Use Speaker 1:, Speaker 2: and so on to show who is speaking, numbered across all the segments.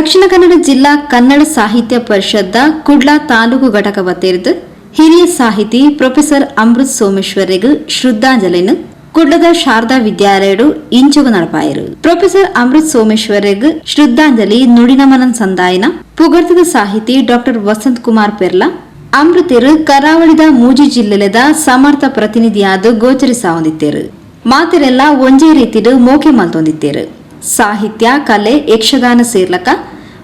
Speaker 1: ದಕ್ಷಿಣ ಕನ್ನಡ ಜಿಲ್ಲಾ ಕನ್ನಡ ಸಾಹಿತ್ಯ ಪರಿಷತ್ದ ಕುಡ್ಲ ತಾಲೂಕು ಘಟಕ ವತಿರ್ದು ಹಿರಿಯ ಸಾಹಿತಿ ಪ್ರೊಫೆಸರ್ ಅಮೃತ್ ಸೋಮೇಶ್ವರಿಗೆ ಶ್ರದ್ಧಾಂಜಲಿಯನ್ನು ಕುಡ್ಲದ ಶಾರದಾ ವಿದ್ಯಾಲಯಡು ಇಂಚುಗು ನಡಪಾಯರು. ಪ್ರೊಫೆಸರ್ ಅಮೃತ್ ಸೋಮೇಶ್ವರಿಗೆ ಶ್ರದ್ಧಾಂಜಲಿ ನುಡಿನಮನನ್ ಸಂದಾಯನ ಪುಗರ್ತದ ಸಾಹಿತಿ ಡಾಕ್ಟರ್ ವಸಂತ್ ಕುಮಾರ್ ಪೆರ್ಲಾ ಅಮೃತರು ಕರಾವಳಿದ ಮೂಜಿ ಜಿಲ್ಲೆದ ಸಮರ್ಥ ಪ್ರತಿನಿಧಿಯಾದ ಗೋಚರಿಸ ಹೊಂದಿತ್ತೇರು. ಮಾತೆರೆಲ್ಲ ಒಂಜೇ ರೀತಿಡು ಮೋಕೆ ಮಲ್ತೊಂದಿತ್ತೇರು. ಸಾಹಿತ್ಯ, ಕಲೆ, ಯಕ್ಷಗಾನ ಸೇರ್ಲಕ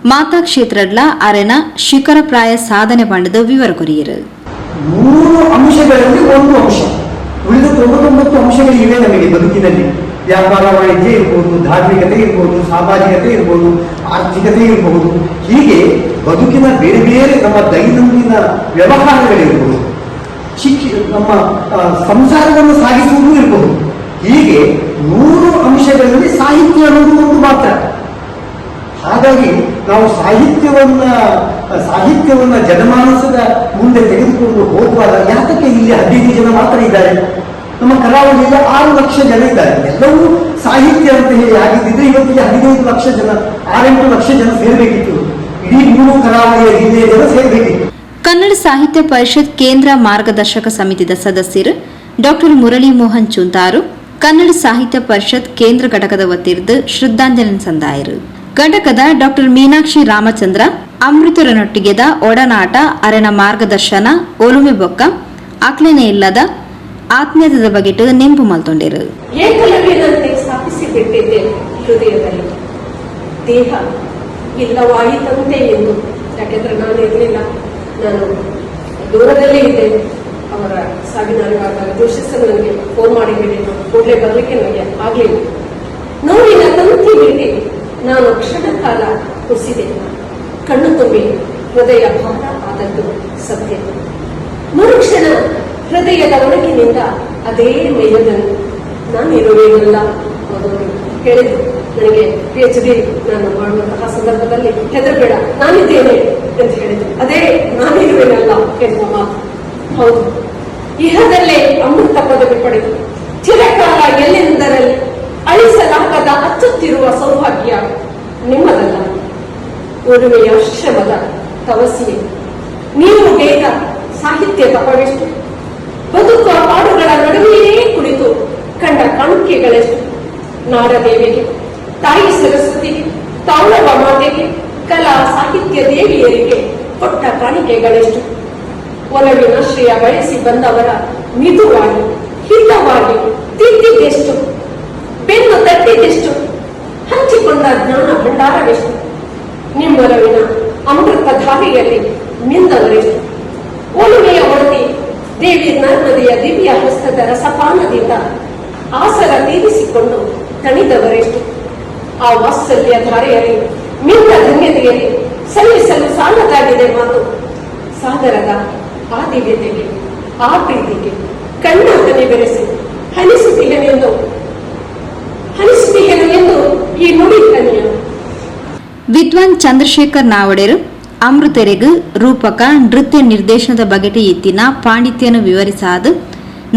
Speaker 1: ಮಾತಾ ಕ್ಷೇತ್ರಡ್ಲ ಅರೆನ ಶಿಖರಪ್ರಾಯ ಸಾಧನೆ ಪಂಡದ ವಿವರ ಕೊರಿಯರು.
Speaker 2: 3 ಅಂಶಗಳಲ್ಲಿ ಒಂದು ಅಂಶ, ಉಳಿದ 99 ಅಂಶಗಳು ಇವೆ ನಮಗೆ ಬದುಕಿನಲ್ಲಿ. ವ್ಯಾಪಾರ ವಾಣಿಜ್ಯ ಇರ್ಬೋದು, ಧಾರ್ಮಿಕತೆ ಇರ್ಬೋದು, ಸಾಮಾಜಿಕತೆ ಇರ್ಬೋದು, ಆರ್ಥಿಕತೆ ಇರಬಹುದು. ಹೀಗೆ ಬದುಕಿನ ಬೇರೆ ಬೇರೆ ನಮ್ಮ ದೈನಂದಿನ ವ್ಯವಹಾರಗಳಿರ್ಬೋದು, ನಮ್ಮ ಸಂಸಾರವನ್ನು ಸಾಗಿಸುವುದು ಇರಬಹುದು. ಹೀಗೆ 3 ಅಂಶಗಳಲ್ಲಿ ಸಾಹಿತ್ಯ ಅನ್ನೋದು ಒಂದು ಮಾತ್ರ. ಹಾಗಾಗಿ ನಾವು ಸಾಹಿತ್ಯವನ್ನ ಜನಮಾನಸದ ಮುಂದೆ ತೆಗೆದುಕೊಂಡು ಹೋಗುವಾಗ ಯಾತಕ್ಕೆ ಇಲ್ಲಿ 15 ಜನ ಮಾತ್ರ ಇದ್ದಾರೆ? ನಮ್ಮ ಕರಾವಳಿಯಲ್ಲಿ 6 ಲಕ್ಷ ಜನ ಇದ್ದಾರೆ. ಎಲ್ಲವೂ ಸಾಹಿತ್ಯ ಅಂತ ಹೇಳಿ ಆಗಿದ್ದಿದ್ರೆ ಇವತ್ತಿಗೆ 15 ಲಕ್ಷ ಜನ, 6-8 ಲಕ್ಷ ಜನ ಸೇರಬೇಕಿತ್ತು. ಇಡೀ 3 ಕರಾವಳಿಯ ಜಿಲ್ಲೆಯ ಜನ ಸೇರಬೇಕಿತ್ತು.
Speaker 1: ಕನ್ನಡ ಸಾಹಿತ್ಯ ಪರಿಷತ್ ಕೇಂದ್ರ ಮಾರ್ಗದರ್ಶಕ ಸಮಿತಿದ ಸದಸ್ಯರು ಡಾಕ್ಟರ್ ಮುರಳಿ ಮೋಹನ್ ಚುಂತಾರು ಕನ್ನಡ ಸಾಹಿತ್ಯ ಪರಿಷತ್ ಕೇಂದ್ರ ಘಟಕದ ವತಿರ್ದು ಶ್ರದ್ಧಾಂಜಲಿ ಸಂದಾಯರು. ಘಟಕದ ಡಾಕ್ಟರ್ ಮೀನಾಕ್ಷಿ ರಾಮಚಂದ್ರ ಅಮೃತರನೊಟ್ಟಿಗೆದ ಒಡನಾಟ, ಅರೆನ ಮಾರ್ಗದರ್ಶನ, ಒಲುಮೆ ಬೊಕ್ಕ ಅಕ್ಲೇನೆ ಇಲ್ಲದ ಆತ್ಮೀಯದ ಬಗೆಟ್ ನೆಂಪು ಮಲ್ತೊಂಡರು.
Speaker 3: ಏಕಲವ್ಯನಂತೆ ಸ್ಥಾಪಿಸಿಬಿಟ್ಟಿದ್ದೆ ಹೃದಯದಲ್ಲಿ, ದೇಹ ಇಲ್ಲವಾಯಿತಂತೆ ಎಂದು. ಯಾಕೆಂದ್ರೆ ನಾನು ಇರಲಿಲ್ಲ, ನಾನು ದೂರದಲ್ಲೇ ಇದ್ದೆ. ಅವರ ಸಾವಿನಾಗುವಾಗ ಜೋಶಿಸಲು ನನಗೆ ಫೋನ್ ಮಾಡಿ ಹೇಳಿ ಕೂಡಲೇ ಬರಲಿಕ್ಕೆ ನನಗೆ ಆಗಲಿಲ್ಲ. ನೋವಿನ ತಂತಿ ಮೀರಿ ನಾನು ಕ್ಷಣ ಕಾಲ ಕುಸಿದೆ. ಕಣ್ಣು ತುಂಬಿ ಹೃದಯ ಭಾರ ಆದದ್ದು ಸತ್ಯ. ಮರುಕ್ಷಣ ಹೃದಯದ ಒಳಗಿನಿಂದ ಅದೇ ಮೇಯದನ್ನು ನಾನಿರುವೇನಲ್ಲ ಅವರು ಹೇಳಿದ್ರು. ನನಗೆ PhD ನಾನು ಮಾಡುವಂತಹ ಸಂದರ್ಭದಲ್ಲಿ ಹೆದರಬೇಡ, ನಾನಿದ್ದೇನೆ ಅಂತ ಹೇಳಿದ್ರು. ಅದೇ ನಾನಿರುವೇನಲ್ಲ ಎನ್ನುವ ಮಾತು ಹೌದು. ಇಹದಲ್ಲೇ ಅಮೃತ ಪದವಿ ಪಡೆದು ಚಿರಕಾಲ ಎಲ್ಲೆಂದರಲ್ಲಿ ಅಳಿಸಲಾಗದ ಅಚ್ಚುತ್ತಿರುವ ಸೌಭಾಗ್ಯ ನಿಮ್ಮದಲ್ಲ. ಉರುಮೆಯ ಶ್ರಮದ ತವಸಿಯೇ ನೀವು ಬೇಗ ಸಾಹಿತ್ಯ ತಪವೆಷ್ಟು, ಬದುಕುವ ಹಾಡುಗಳ ನಡುವೆಯೇ ಕುಳಿತು ಕಂಡ ಕಾಣಿಕೆಗಳೆಷ್ಟು. ನಾಡದೇವಿಗೆ, ತಾಯಿ ಸರಸ್ವತಿಗೆ, ತಾಳವ ಮಾತೆಗೆ, ಕಲಾ ಸಾಹಿತ್ಯ ದೇವಿಯರಿಗೆ ಕೊಟ್ಟ ಕಾಣಿಕೆಗಳೆಷ್ಟು. ಒಲವಿನ ಶ್ರೇಯ ಬಯಸಿ ಬಂದವರ ಮಿದುವಾಗಿ, ಹಿತವಾಗಿ ತಿದ್ದಿದ್ದೆಷ್ಟು, ಬೆನ್ನು ತಟ್ಟಿದ್ದೆಷ್ಟು, ಹಂಚಿಕೊಂಡ ಜ್ಞಾನ ಭಂಡಾರವೆಷ್ಟು. ನಿಮ್ಮೊಲವಿನ ಅಮೃತ ಧಾರೆಯಲ್ಲಿ ಮಿಂದವರೆಷ್ಟು. ಒಲುಮೆಯ ಒಡತಿ ದೇವಿ ನರ್ಮದೆಯ ದಿವ್ಯ ಹಸ್ತದ ರಸಪಾನದಿಂದ ಆಸರ ತೀರಿಸಿಕೊಂಡು ತಣಿದವರೆಷ್ಟು. ಆ ವಾತ್ಸಲ್ಯ ಧಾರೆಯಲ್ಲಿ ಮಿಂದ ಧನ್ಯತೆಯಲ್ಲಿ ಸಲ್ಲಿಸಲು ಸಾಲದಾಗಿದೆ ಮಾತು. ಸಾಗರದ ಆ ದಿವ್ಯತೆಗೆ, ಆ ಪ್ರೀತಿಗೆ ಕಣ್ಣ ಹನಿ ಬೆರೆಸಿ ಹನಿಸುತ್ತಿಗೆನೆಂದು ಈ ನುಡಿ ಕನ್ಯ.
Speaker 1: ವಿದ್ವಾನ್ ಚಂದ್ರಶೇಖರ್ ನಾವಡೇರು ಅಮೃತರೆಗೂ ರೂಪಕ ನೃತ್ಯ ನಿರ್ದೇಶನದ ಬಗೆಟ್ ಎತ್ತಿನ ಪಾಂಡಿತ್ಯನು ವಿವರಿಸಾದ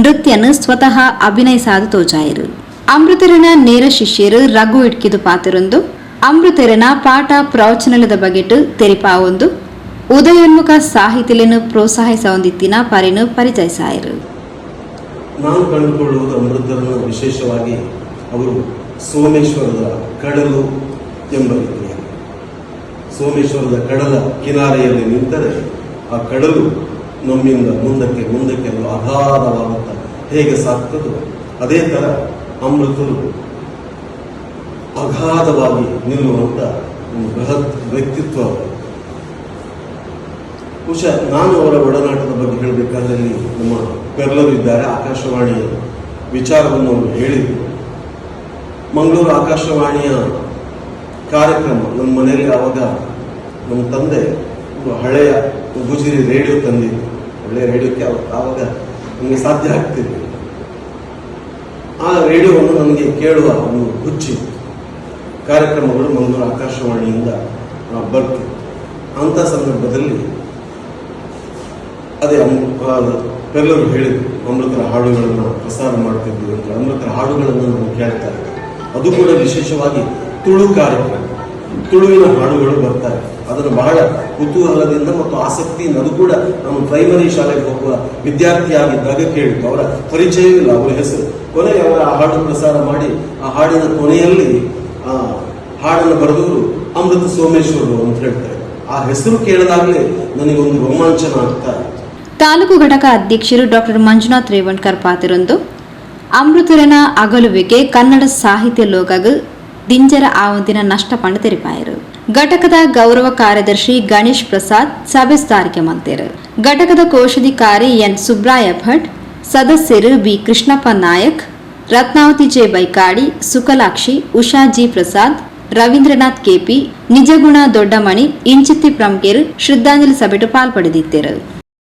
Speaker 1: ನೃತ್ಯನು ಸ್ವತಃ ಅಭಿನಯಿಸಾದ ತೋಚಾಯರು. ಅಮೃತರನ ನೇರ ಶಿಷ್ಯರು ರಘು ಇಟ್ಕಿದು ಪಾತ್ರರೊಂದು ಅಮೃತರನ ಪಾಠ ಪ್ರವಚನದ ಬಗೆಟ್ ತೆರಿಪಾವೊಂದು ಉದಯೋನ್ಮುಖ ಸಾಹಿತ್ಯలను ಪ್ರೋತ್ಸಾಹಿಸ ಹೊಂದಿತ್ತಿನ ಪರಿನು ಪರಿಚಯಿಸಾಯರು.
Speaker 4: ನಾನು ಕಂಡುಕೊಳ್ಳುವುದು ಅಮೃತರನ್ನು ವಿಶೇಷವಾಗಿ ಅವರು ಸೋಮೇಶ್ವರದ ಕಡಲು ಎಂಬ ರೀತಿಯಲ್ಲಿ, ಸೋಮೇಶ್ವರದ ಕಡಲ ಕಿನಾರೆಯಲ್ಲಿ ನಿಂತರೆ ಆ ಕಡಲು ನಮ್ಮಿಂದ ಮುಂದಕ್ಕೆ ಮುಂದಕ್ಕೆ ಅಗಾಧವಾಗುತ್ತಾ ಹೇಗೆ ಸಾಕ್ತದೋ ಅದೇ ಥರ ಅಮೃತರು ಅಗಾಧವಾಗಿ ನಿಲ್ಲುವಂಥ ಒಂದು ಬೃಹತ್ ವ್ಯಕ್ತಿತ್ವ ಅವರು. ಬಹುಶಃ ನಾನು ಅವರ ಒಡನಾಟದ ಬಗ್ಗೆ ಹೇಳಬೇಕಾದ್ರೆ ನಮ್ಮ ಪೆರ್ಲರು ಇದ್ದಾರೆ, ಆಕಾಶವಾಣಿಯ ವಿಚಾರವನ್ನು ಅವರು ಹೇಳಿದರು. ಮಂಗಳೂರು ಆಕಾಶವಾಣಿಯ ಕಾರ್ಯಕ್ರಮ ನಮ್ಮ ಮನೆಯಲ್ಲಿ ಆವಾಗ ನಮ್ಮ ತಂದೆ ಒಂದು ಹಳೆಯ ಗುಜರಿ ರೇಡಿಯೋ ತಂದಿದ್ದು. ಒಳ್ಳೆಯ ರೇಡಿಯೋಕ್ಕೆ ಆವಾಗ ನಮಗೆ ಸಾಧ್ಯ ಆಗ್ತಿತ್ತು. ಆ ರೇಡಿಯೋವನ್ನು ನನಗೆ ಕೇಳುವ ಒಂದು ಹುಚ್ಚಿ ಕಾರ್ಯಕ್ರಮಗಳು ಮಂಗಳೂರು ಆಕಾಶವಾಣಿಯಿಂದ ಬರ್ತಿತ್ತು. ಅಂಥ ಸಂದರ್ಭದಲ್ಲಿ ಅದೇ ಪೆರ್ಲರು ಹೇಳಿದ್ರು, ಅಮೃತರ ಹಾಡುಗಳನ್ನು ಪ್ರಸಾರ ಮಾಡ್ತಿದ್ವಿ ಅಂತ. ಅಮೃತರ ಹಾಡುಗಳನ್ನು ನಾವು ಕೇಳ್ತಾ ಇದ್ವಿ. ಅದು ಕೂಡ ವಿಶೇಷವಾಗಿ ತುಳು ಕಾರ್ಯಕ್ರಮ. ತುಳುವಿನ ಹಾಡುಗಳು ಬರ್ತಾರೆ. ಅದನ್ನು ಬಹಳ ಕುತೂಹಲದಿಂದ ಮತ್ತು ಆಸಕ್ತಿಯಿಂದ, ಅದು ಕೂಡ ನಾನು ಪ್ರೈಮರಿ ಶಾಲೆಗೆ ಹೋಗುವ ವಿದ್ಯಾರ್ಥಿಯಾಗಿದ್ದಾಗ ಕೇಳಿದ್ದು. ಅವರ ಪರಿಚಯವಿಲ್ಲ, ಅವರ ಹೆಸರು. ಕೊನೆಗೆ ಅವರ ಆ ಹಾಡು ಪ್ರಸಾರ ಮಾಡಿ ಆ ಹಾಡಿನ ಕೊನೆಯಲ್ಲಿ ಹಾಡನ್ನು ಬರೆದವರು ಅಮೃತ ಸೋಮೇಶ್ವರು ಅಂತ ಹೇಳ್ತಾರೆ. ಆ ಹೆಸರು ಕೇಳಿದಾಗಲೇ ನನಗೊಂದು ರೋಮಾಂಚನ ಆಗ್ತಾರೆ.
Speaker 1: ತಾಲೂಕು ಘಟಕ ಅಧ್ಯಕ್ಷರು ಡಾಕ್ಟರ್ ಮಂಜುನಾಥ್ ರೇವಣ್ಕರ್ ಪಾತಿರೊಂದು ಅಮೃತರನ ಅಗಲುವಿಕೆ ಕನ್ನಡ ಸಾಹಿತ್ಯ ಲೋಕಗ್ ದಿಂಜರ ಆವಂದಿನ ನಷ್ಟಪಂಡ ತೆರಿಪಾಯರು. ಘಟಕದ ಗೌರವ ಕಾರ್ಯದರ್ಶಿ ಗಣೇಶ್ ಪ್ರಸಾದ್ ಸಭೆ ಸ್ಥಾರಿಕೆ ಮಂತೇರು. ಘಟಕದ ಕೋಶಾಧಿಕಾರಿ ಎನ್ ಸುಬ್ರಾಯ ಭಟ್, ಸದಸ್ಯರು B Krishnappa Nayak, Ratnavati J Baikadi, Sukalakshi, Usha G Prasad, Ravindranath KP, Nijaguna Doddamani ಇಂಚಿತ್ತಿ ಪ್ರಮುಖರು ಶ್ರದ್ಧಾಂಜಲಿ ಸಭೆಟು ಪಾಲ್ಪಡೆದಿದ್ದರು.